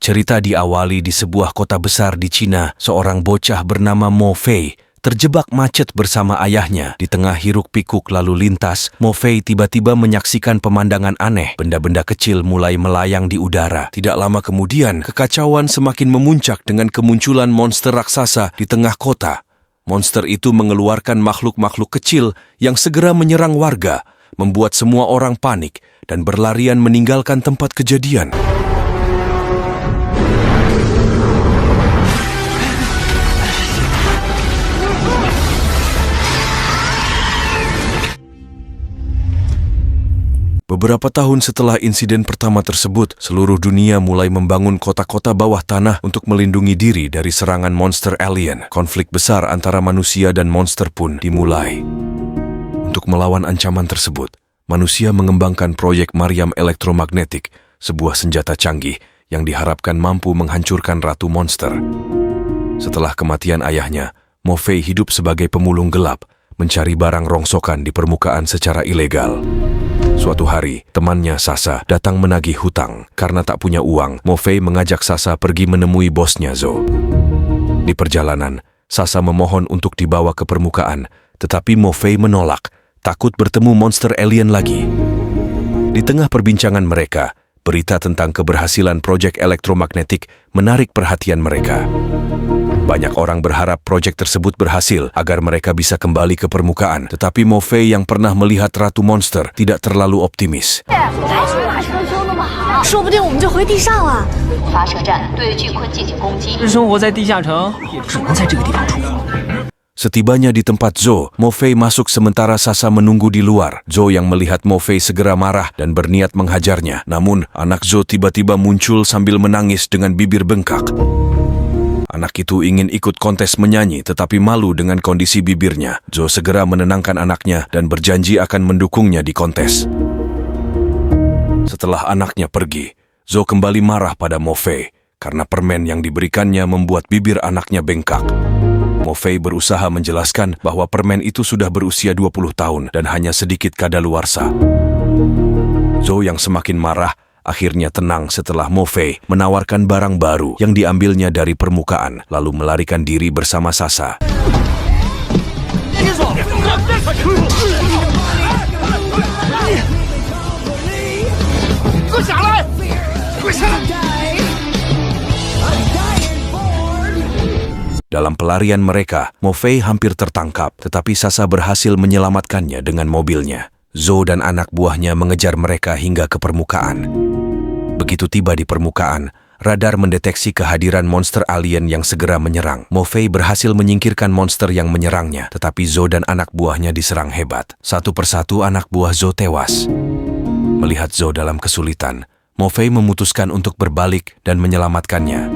Cerita diawali di sebuah kota besar di Cina. Seorang bocah bernama Mo Fei terjebak macet bersama ayahnya. Di tengah hiruk-pikuk lalu lintas, Mo Fei tiba-tiba menyaksikan pemandangan aneh. Benda-benda kecil mulai melayang di udara. Tidak lama kemudian, kekacauan semakin memuncak dengan kemunculan monster raksasa di tengah kota. Monster itu mengeluarkan makhluk-makhluk kecil yang segera menyerang warga, membuat semua orang panik dan berlarian meninggalkan tempat kejadian. Beberapa tahun setelah insiden pertama tersebut, seluruh dunia mulai membangun kota-kota bawah tanah untuk melindungi diri dari serangan monster alien. Konflik besar antara manusia dan monster pun dimulai. Untuk melawan ancaman tersebut, manusia mengembangkan proyek Mariam elektromagnetik, sebuah senjata canggih yang diharapkan mampu menghancurkan ratu monster. Setelah kematian ayahnya, Mo Fei hidup sebagai pemulung gelap, mencari barang rongsokan di permukaan secara ilegal. Suatu hari, temannya Sasa datang menagih hutang. Karena tak punya uang, Mo Fei mengajak Sasa pergi menemui bosnya Zhou. Di perjalanan, Sasa memohon untuk dibawa ke permukaan, tetapi Mo Fei menolak, takut bertemu monster alien lagi. Di tengah perbincangan mereka, berita tentang keberhasilan proyek elektromagnetik menarik perhatian mereka. Banyak orang berharap proyek tersebut berhasil agar mereka bisa kembali ke permukaan. Tetapi Mo Fei yang pernah melihat Ratu Monster tidak terlalu optimis. Setibanya di tempat Zhou, Mo Fei masuk sementara Sasa menunggu di luar. Zhou yang melihat Mo Fei segera marah dan berniat menghajarnya. Namun, anak Zhou tiba-tiba muncul sambil menangis dengan bibir bengkak. Anak itu ingin ikut kontes menyanyi tetapi malu dengan kondisi bibirnya. Zhou segera menenangkan anaknya dan berjanji akan mendukungnya di kontes. Setelah anaknya pergi, Zhou kembali marah pada Mo Fei karena permen yang diberikannya membuat bibir anaknya bengkak. Mo Fei berusaha menjelaskan bahwa permen itu sudah berusia 20 tahun dan hanya sedikit kadaluarsa. Zhou yang semakin marah akhirnya tenang setelah Mo Fei menawarkan barang baru yang diambilnya dari permukaan, lalu melarikan diri bersama Sasa. Dalam pelarian mereka, Mo Fei hampir tertangkap, tetapi Sasa berhasil menyelamatkannya dengan mobilnya. Zhou dan anak buahnya mengejar mereka hingga ke permukaan. Begitu tiba di permukaan, radar mendeteksi kehadiran monster alien yang segera menyerang. Mo Fei berhasil menyingkirkan monster yang menyerangnya, tetapi Zhou dan anak buahnya diserang hebat. Satu persatu anak buah Zhou tewas. Melihat Zhou dalam kesulitan, Mo Fei memutuskan untuk berbalik dan menyelamatkannya.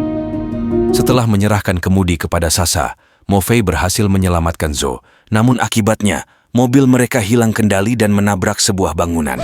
Setelah menyerahkan kemudi kepada Sasa, Mo Fei berhasil menyelamatkan Zhou. Namun akibatnya, mobil mereka hilang kendali dan menabrak sebuah bangunan.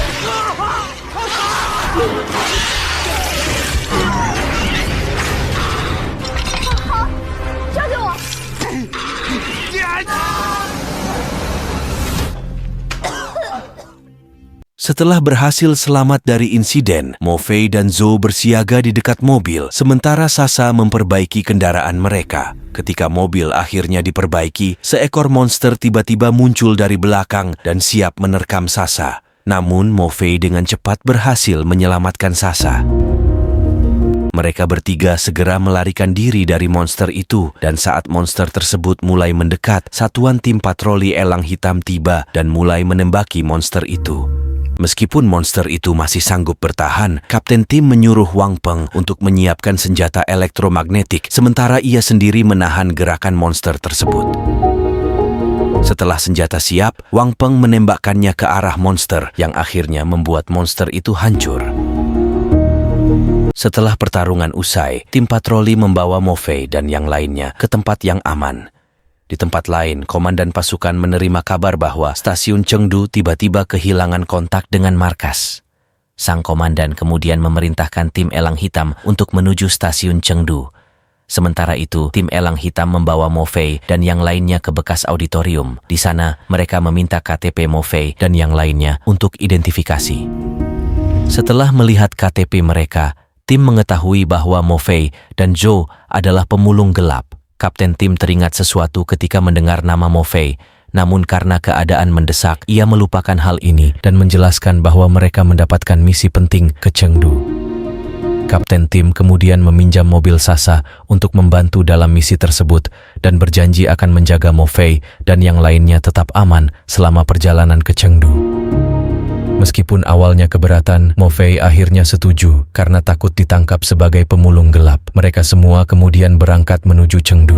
Setelah berhasil selamat dari insiden, Mo Fei dan Zhou bersiaga di dekat mobil, sementara Sasa memperbaiki kendaraan mereka. Ketika mobil akhirnya diperbaiki, seekor monster tiba-tiba muncul dari belakang dan siap menerkam Sasa. Namun, Mo Fei dengan cepat berhasil menyelamatkan Sasa. Mereka bertiga segera melarikan diri dari monster itu, dan saat monster tersebut mulai mendekat, satuan tim patroli elang hitam tiba dan mulai menembaki monster itu. Meskipun monster itu masih sanggup bertahan, kapten tim menyuruh Wang Peng untuk menyiapkan senjata elektromagnetik, sementara ia sendiri menahan gerakan monster tersebut. Setelah senjata siap, Wang Peng menembakkannya ke arah monster, yang akhirnya membuat monster itu hancur. Setelah pertarungan usai, tim patroli membawa Mo Fei dan yang lainnya ke tempat yang aman. Di tempat lain, komandan pasukan menerima kabar bahwa stasiun Chengdu tiba-tiba kehilangan kontak dengan markas. Sang komandan kemudian memerintahkan tim elang hitam untuk menuju stasiun Chengdu. Sementara itu, tim elang hitam membawa Mo Fei dan yang lainnya ke bekas auditorium. Di sana, mereka meminta KTP Mo Fei dan yang lainnya untuk identifikasi. Setelah melihat KTP mereka, Tim mengetahui bahwa Mo Fei dan Zhou adalah pemulung gelap. Kapten Tim teringat sesuatu ketika mendengar nama Mo Fei, namun karena keadaan mendesak, ia melupakan hal ini dan menjelaskan bahwa mereka mendapatkan misi penting ke Chengdu. Kapten Tim kemudian meminjam mobil Sasa untuk membantu dalam misi tersebut dan berjanji akan menjaga Mo Fei dan yang lainnya tetap aman selama perjalanan ke Chengdu. Meskipun awalnya keberatan, Mo Fei akhirnya setuju karena takut ditangkap sebagai pemulung gelap. Mereka semua kemudian berangkat menuju Chengdu.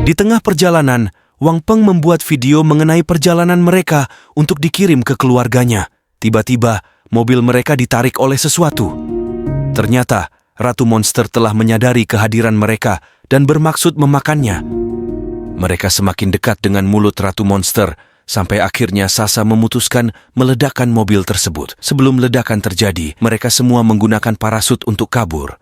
Di tengah perjalanan, Wang Peng membuat video mengenai perjalanan mereka untuk dikirim ke keluarganya. Tiba-tiba, mobil mereka ditarik oleh sesuatu. Ternyata, Ratu Monster telah menyadari kehadiran mereka dan bermaksud memakannya. Mereka semakin dekat dengan mulut Ratu Monster, sampai akhirnya Sasa memutuskan meledakkan mobil tersebut. Sebelum ledakan terjadi, mereka semua menggunakan parasut untuk kabur.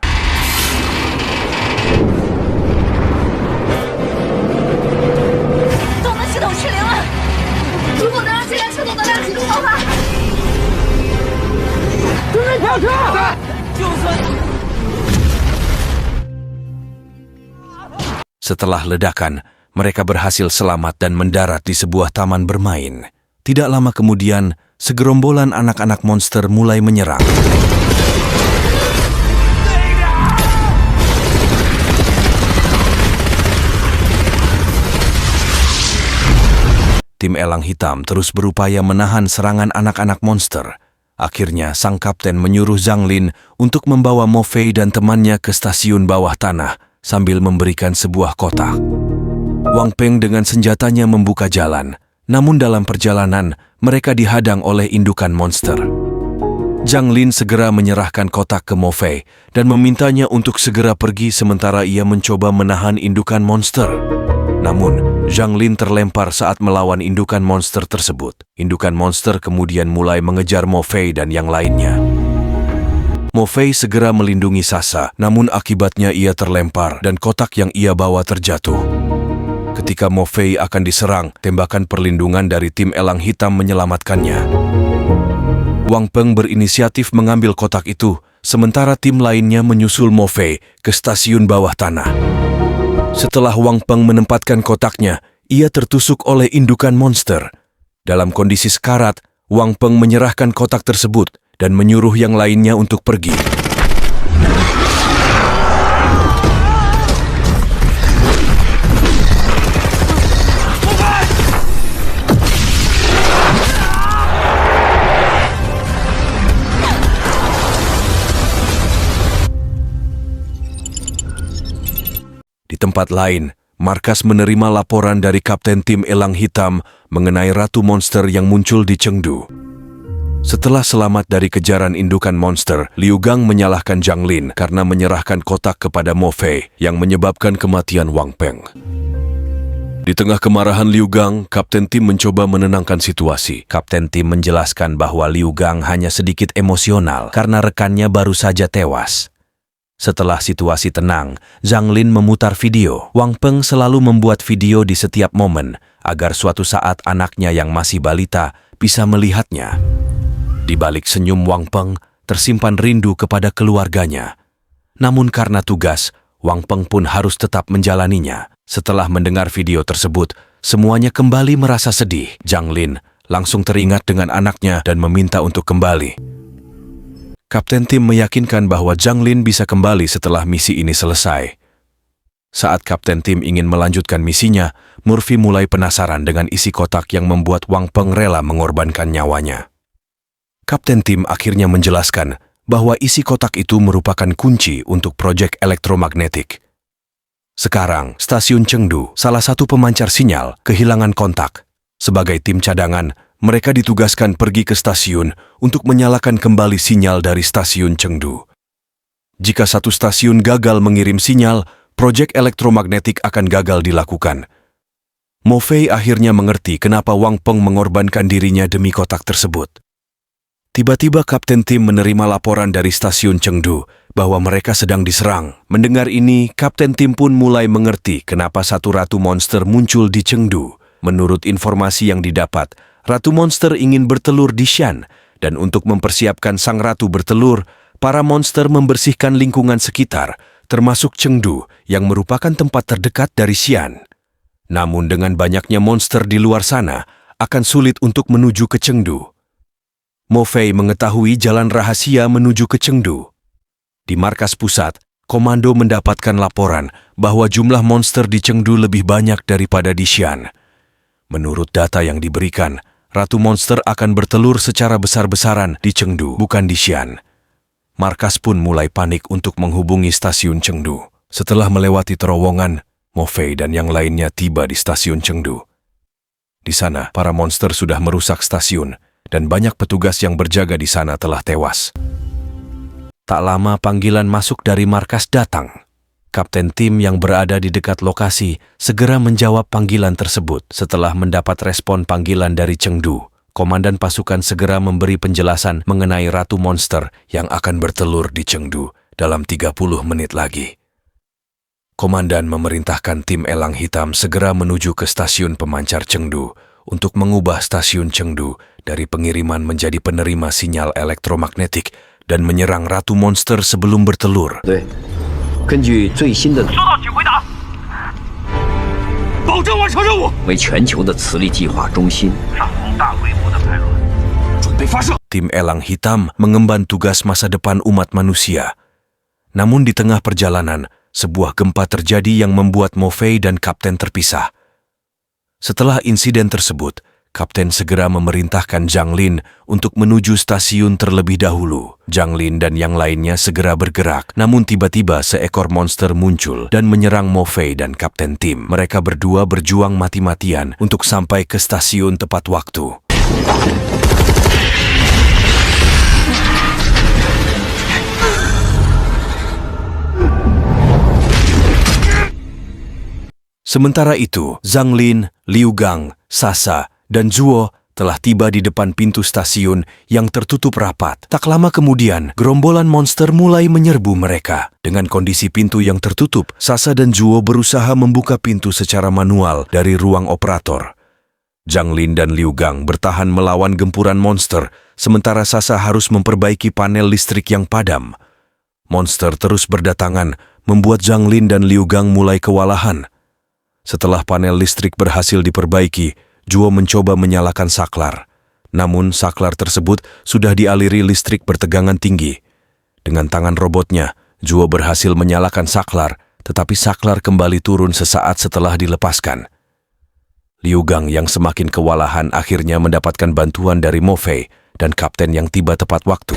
Setelah ledakan, mereka berhasil selamat dan mendarat di sebuah taman bermain. Tidak lama kemudian, segerombolan anak-anak monster mulai menyerang. Tim Elang Hitam terus berupaya menahan serangan anak-anak monster. Akhirnya, sang kapten menyuruh Zhang Lin untuk membawa Mo Fei dan temannya ke stasiun bawah tanah sambil memberikan sebuah kotak. Wang Peng dengan senjatanya membuka jalan, namun dalam perjalanan mereka dihadang oleh indukan monster. Zhang Lin segera menyerahkan kotak ke Mo Fei dan memintanya untuk segera pergi sementara ia mencoba menahan indukan monster. Namun, Zhang Lin terlempar saat melawan indukan monster tersebut. Indukan monster kemudian mulai mengejar Mo Fei dan yang lainnya. Mo Fei segera melindungi Sasa, namun akibatnya ia terlempar dan kotak yang ia bawa terjatuh. Ketika Mo Fei akan diserang, tembakan perlindungan dari tim Elang Hitam menyelamatkannya. Wang Peng berinisiatif mengambil kotak itu, sementara tim lainnya menyusul Mo Fei ke stasiun bawah tanah. Setelah Wang Peng menempatkan kotaknya, ia tertusuk oleh indukan monster. Dalam kondisi sekarat, Wang Peng menyerahkan kotak tersebut dan menyuruh yang lainnya untuk pergi. Di tempat lain, markas menerima laporan dari Kapten Tim Elang Hitam mengenai Ratu Monster yang muncul di Chengdu. Setelah selamat dari kejaran indukan monster, Liu Gang menyalahkan Zhang Lin karena menyerahkan kotak kepada Mo Fei yang menyebabkan kematian Wang Peng. Di tengah kemarahan Liu Gang, Kapten Tim mencoba menenangkan situasi. Kapten Tim menjelaskan bahwa Liu Gang hanya sedikit emosional karena rekannya baru saja tewas. Setelah situasi tenang, Zhang Lin memutar video. Wang Peng selalu membuat video di setiap momen agar suatu saat anaknya yang masih balita bisa melihatnya. Di balik senyum Wang Peng, tersimpan rindu kepada keluarganya. Namun karena tugas, Wang Peng pun harus tetap menjalaninya. Setelah mendengar video tersebut, semuanya kembali merasa sedih. Zhang Lin langsung teringat dengan anaknya dan meminta untuk kembali. Kapten Tim meyakinkan bahwa Zhang Lin bisa kembali setelah misi ini selesai. Saat Kapten Tim ingin melanjutkan misinya, Murphy mulai penasaran dengan isi kotak yang membuat Wang Peng rela mengorbankan nyawanya. Kapten Tim akhirnya menjelaskan bahwa isi kotak itu merupakan kunci untuk proyek elektromagnetik. Sekarang, stasiun Chengdu, salah satu pemancar sinyal, kehilangan kontak. Sebagai tim cadangan, mereka ditugaskan pergi ke stasiun untuk menyalakan kembali sinyal dari stasiun Chengdu. Jika satu stasiun gagal mengirim sinyal, proyek elektromagnetik akan gagal dilakukan. Mo Fei akhirnya mengerti kenapa Wang Peng mengorbankan dirinya demi kotak tersebut. Tiba-tiba Kapten Tim menerima laporan dari stasiun Chengdu bahwa mereka sedang diserang. Mendengar ini, Kapten Tim pun mulai mengerti kenapa satu ratu monster muncul di Chengdu. Menurut informasi yang didapat, Ratu Monster ingin bertelur di Shan, dan untuk mempersiapkan sang ratu bertelur, para monster membersihkan lingkungan sekitar, termasuk Chengdu yang merupakan tempat terdekat dari Xi'an. Namun dengan banyaknya monster di luar sana, akan sulit untuk menuju ke Chengdu. Mo Fei mengetahui jalan rahasia menuju ke Chengdu. Di markas pusat, komando mendapatkan laporan bahwa jumlah monster di Chengdu lebih banyak daripada di Xi'an. Menurut data yang diberikan, ratu monster akan bertelur secara besar-besaran di Chengdu, bukan di Xi'an. Markas pun mulai panik untuk menghubungi stasiun Chengdu. Setelah melewati terowongan, Mo Fei dan yang lainnya tiba di stasiun Chengdu. Di sana, para monster sudah merusak stasiun, dan banyak petugas yang berjaga di sana telah tewas. Tak lama panggilan masuk dari markas datang. Kapten tim yang berada di dekat lokasi segera menjawab panggilan tersebut. Setelah mendapat respon panggilan dari Chengdu, komandan pasukan segera memberi penjelasan mengenai ratu monster yang akan bertelur di Chengdu dalam 30 menit lagi. Komandan memerintahkan tim Elang Hitam segera menuju ke stasiun pemancar Chengdu untuk mengubah stasiun Chengdu dari pengiriman menjadi penerima sinyal elektromagnetik dan menyerang ratu monster sebelum bertelur. 根据最新的收到，请回答。保证完成任务。为全球的磁力计划中心，上空大规模的排卵，准备发射。 Tim Elang Hitam mengemban tugas masa depan umat manusia. Namun di tengah perjalanan, sebuah gempa terjadi yang membuat Mo Fei dan Kapten terpisah. Setelah insiden tersebut, Kapten segera memerintahkan Zhang Lin untuk menuju stasiun terlebih dahulu. Zhang Lin dan yang lainnya segera bergerak, namun tiba-tiba seekor monster muncul dan menyerang Mo Fei dan Kapten tim. Mereka berdua berjuang mati-matian untuk sampai ke stasiun tepat waktu. Sementara itu, Zhang Lin, Liu Gang, Sasa, dan Zuo telah tiba di depan pintu stasiun yang tertutup rapat. Tak lama kemudian, gerombolan monster mulai menyerbu mereka. Dengan kondisi pintu yang tertutup, Sasa dan Zuo berusaha membuka pintu secara manual dari ruang operator. Zhang Lin dan Liu Gang bertahan melawan gempuran monster, sementara Sasa harus memperbaiki panel listrik yang padam. Monster terus berdatangan, membuat Zhang Lin dan Liu Gang mulai kewalahan. Setelah panel listrik berhasil diperbaiki, Zuo mencoba menyalakan saklar. Namun saklar tersebut sudah dialiri listrik bertegangan tinggi. Dengan tangan robotnya, Zuo berhasil menyalakan saklar, tetapi saklar kembali turun sesaat setelah dilepaskan. Liu Gang yang semakin kewalahan akhirnya mendapatkan bantuan dari Mo Fei dan Kapten yang tiba tepat waktu.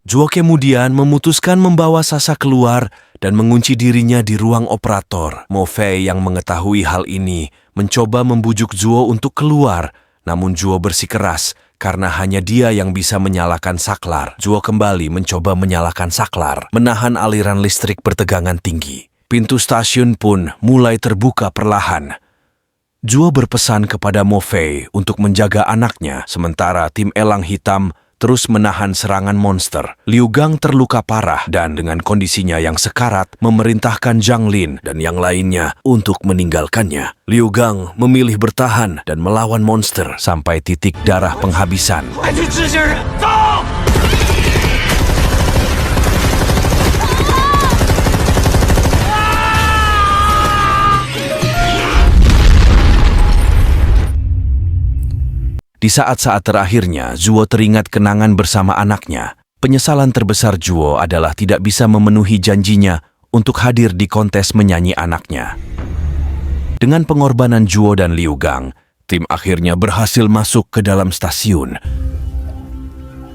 Zuo kemudian memutuskan membawa Sasa keluar dan mengunci dirinya di ruang operator. Mo Fei yang mengetahui hal ini mencoba membujuk Zuo untuk keluar, namun Zuo bersikeras karena hanya dia yang bisa menyalakan saklar. Zuo kembali mencoba menyalakan saklar, menahan aliran listrik bertegangan tinggi. Pintu stasiun pun mulai terbuka perlahan. Zuo berpesan kepada Mo Fei untuk menjaga anaknya, sementara tim Elang Hitam terus menahan serangan monster. Liu Gang terluka parah dan dengan kondisinya yang sekarat memerintahkan Zhang Lin dan yang lainnya untuk meninggalkannya. Liu Gang memilih bertahan dan melawan monster sampai titik darah penghabisan. Di saat-saat terakhirnya, Zuo teringat kenangan bersama anaknya. Penyesalan terbesar Zuo adalah tidak bisa memenuhi janjinya untuk hadir di kontes menyanyi anaknya. Dengan pengorbanan Zuo dan Liu Gang, tim akhirnya berhasil masuk ke dalam stasiun.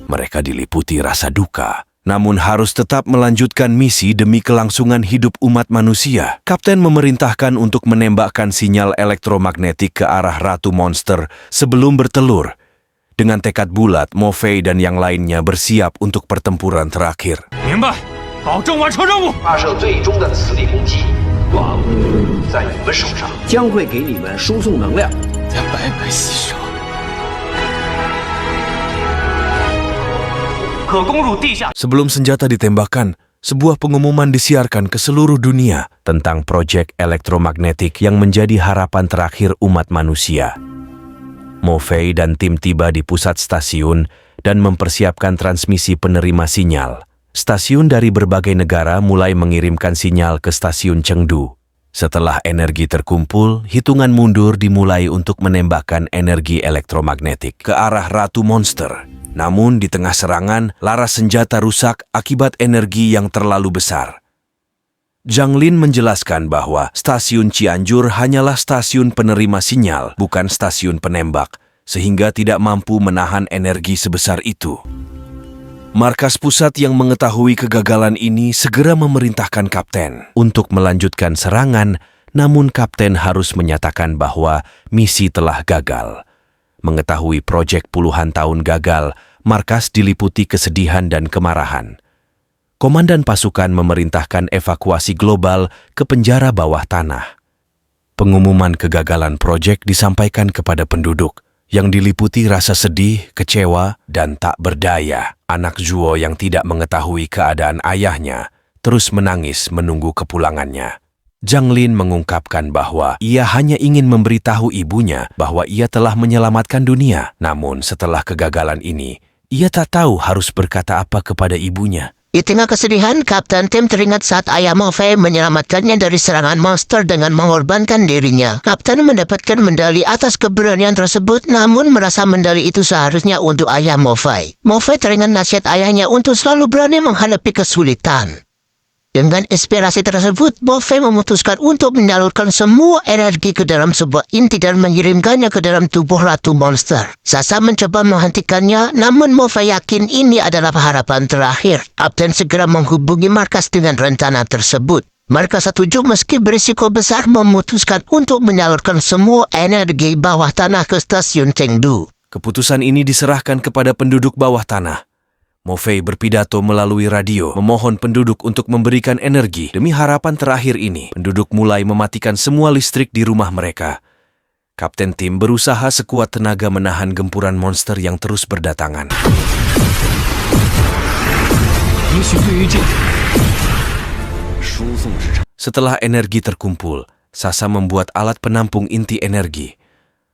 Mereka diliputi rasa duka, namun harus tetap melanjutkan misi demi kelangsungan hidup umat manusia. Kapten memerintahkan untuk menembakkan sinyal elektromagnetik ke arah ratu monster sebelum bertelur. Dengan tekad bulat, Mo Fei dan yang lainnya bersiap untuk pertempuran terakhir. 明白，保证完成任务。发射最终的磁力攻击，王在你们手上。将会给你们输送能量。在白白牺牲。可攻入地下。 Sebelum senjata ditembakkan, sebuah pengumuman disiarkan ke seluruh dunia tentang proyek elektromagnetik yang menjadi harapan terakhir umat manusia. Morphe dan tim tiba di pusat stasiun dan mempersiapkan transmisi penerima sinyal. Stasiun dari berbagai negara mulai mengirimkan sinyal ke stasiun Chengdu. Setelah energi terkumpul, hitungan mundur dimulai untuk menembakkan energi elektromagnetik ke arah Ratu Monster. Namun di tengah serangan, laras senjata rusak akibat energi yang terlalu besar. Zhang Lin menjelaskan bahwa stasiun Cianjur hanyalah stasiun penerima sinyal, bukan stasiun penembak, sehingga tidak mampu menahan energi sebesar itu. Markas pusat yang mengetahui kegagalan ini segera memerintahkan kapten untuk melanjutkan serangan, namun kapten harus menyatakan bahwa misi telah gagal. Mengetahui proyek puluhan tahun gagal, markas diliputi kesedihan dan kemarahan. Komandan pasukan memerintahkan evakuasi global ke penjara bawah tanah. Pengumuman kegagalan proyek disampaikan kepada penduduk, yang diliputi rasa sedih, kecewa, dan tak berdaya. Anak Zhuo yang tidak mengetahui keadaan ayahnya terus menangis menunggu kepulangannya. Zhang Lin mengungkapkan bahwa ia hanya ingin memberitahu ibunya bahwa ia telah menyelamatkan dunia. Namun setelah kegagalan ini, ia tak tahu harus berkata apa kepada ibunya. Di tengah kesedihan, Kapten Tim teringat saat ayah Morphe menyelamatkannya dari serangan monster dengan mengorbankan dirinya. Kapten mendapatkan medali atas keberanian tersebut, namun merasa medali itu seharusnya untuk ayah Morphe. Morphe teringat nasihat ayahnya untuk selalu berani menghadapi kesulitan. Dengan inspirasi tersebut, Morphe memutuskan untuk menyalurkan semua energi ke dalam sebuah inti dan mengirimkannya ke dalam tubuh Ratu Monster. Sasa mencoba menghentikannya, namun Morphe yakin ini adalah harapan terakhir. Kapten segera menghubungi markas dengan rencana tersebut. Markas setuju meski berisiko besar memutuskan untuk menyalurkan semua energi bawah tanah ke stasiun Chengdu. Keputusan ini diserahkan kepada penduduk bawah tanah. Morphe berpidato melalui radio, memohon penduduk untuk memberikan energi. Demi harapan terakhir ini, penduduk mulai mematikan semua listrik di rumah mereka. Kapten Tim berusaha sekuat tenaga menahan gempuran monster yang terus berdatangan. Setelah energi terkumpul, Sasa membuat alat penampung inti energi.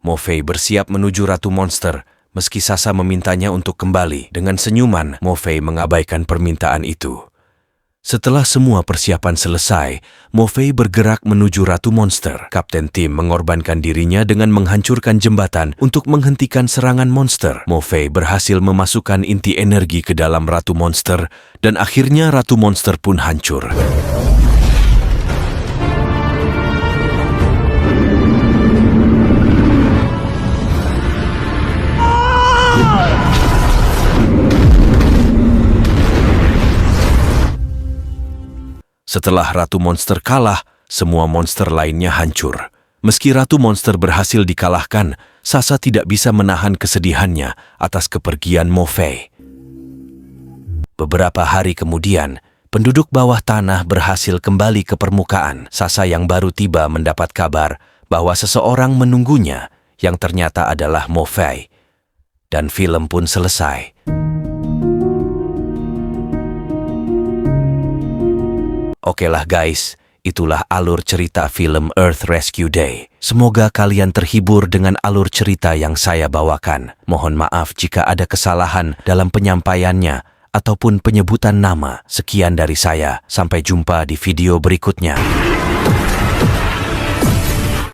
Morphe bersiap menuju Ratu Monster. Meski Sasa memintanya untuk kembali, dengan senyuman, Morphe mengabaikan permintaan itu. Setelah semua persiapan selesai, Morphe bergerak menuju Ratu Monster. Kapten Tim mengorbankan dirinya dengan menghancurkan jembatan untuk menghentikan serangan monster. Morphe berhasil memasukkan inti energi ke dalam Ratu Monster, dan akhirnya Ratu Monster pun hancur. Setelah Ratu Monster kalah, semua monster lainnya hancur. Meski Ratu Monster berhasil dikalahkan, Sasa tidak bisa menahan kesedihannya atas kepergian Morphe. Beberapa hari kemudian, penduduk bawah tanah berhasil kembali ke permukaan. Sasa yang baru tiba mendapat kabar bahwa seseorang menunggunya, yang ternyata adalah Morphe. Dan film pun selesai. Okelah guys, itulah alur cerita film Earth Rescue Day. Semoga kalian terhibur dengan alur cerita yang saya bawakan. Mohon maaf jika ada kesalahan dalam penyampaiannya ataupun penyebutan nama. Sekian dari saya, sampai jumpa di video berikutnya.